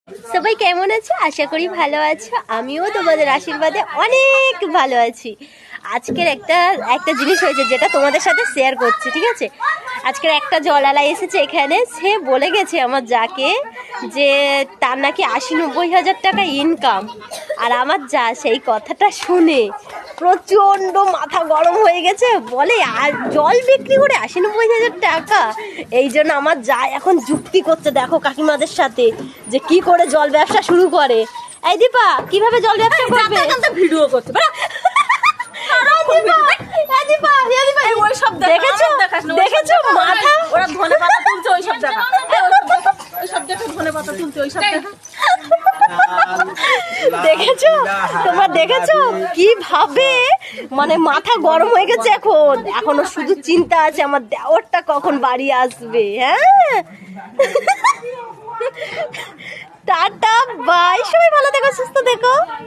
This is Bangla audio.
সবাই কেমন আছো? আশা করি ভালো আছো। আমিও তোমাদের আশীর্বাদে অনেক ভালো আছি। আজকের একটা জিনিস হয়েছে যেটা তোমাদের সাথে শেয়ার করছি, ঠিক আছে? আজকের একটা জলালা এসেছে এখানে, সে বলে গেছে আমার যাকে যে তার নাকি ৮০-৯০ হাজার টাকা ইনকাম। আর আমার যা সেই কথাটা শুনে প্রচণ্ড মাথা গরম হয়ে গেছে, বলে আর জল বিক্রি করে ৮০-৯০ হাজার টাকা। এই জন্য আমার যা এখন যুক্তি করছে, দেখো কাকিমাদের সাথে, যে কি করে জল ব্যবসা শুরু করে। এই দীপা, কিভাবে জল ব্যবসা করবে? ভিডিও করতে দেখেছো মাথা, ওরা ধনে পাতা তুলছে, ওইসব দেখা, ওইসব দেখে ধনে পাতা তুলছে, ওইসব দেখা। দেখেছো তোমরা, দেখেছো কিভাবে মানে মাথা গরম হয়ে গেছে। এখনো শুধু চিন্তা আছে আমার দেওরটা কখন বাড়ি আসবে। হ্যাঁ, টাটা বাই, সবাই ভালো থেকো, সুস্থ থেকো।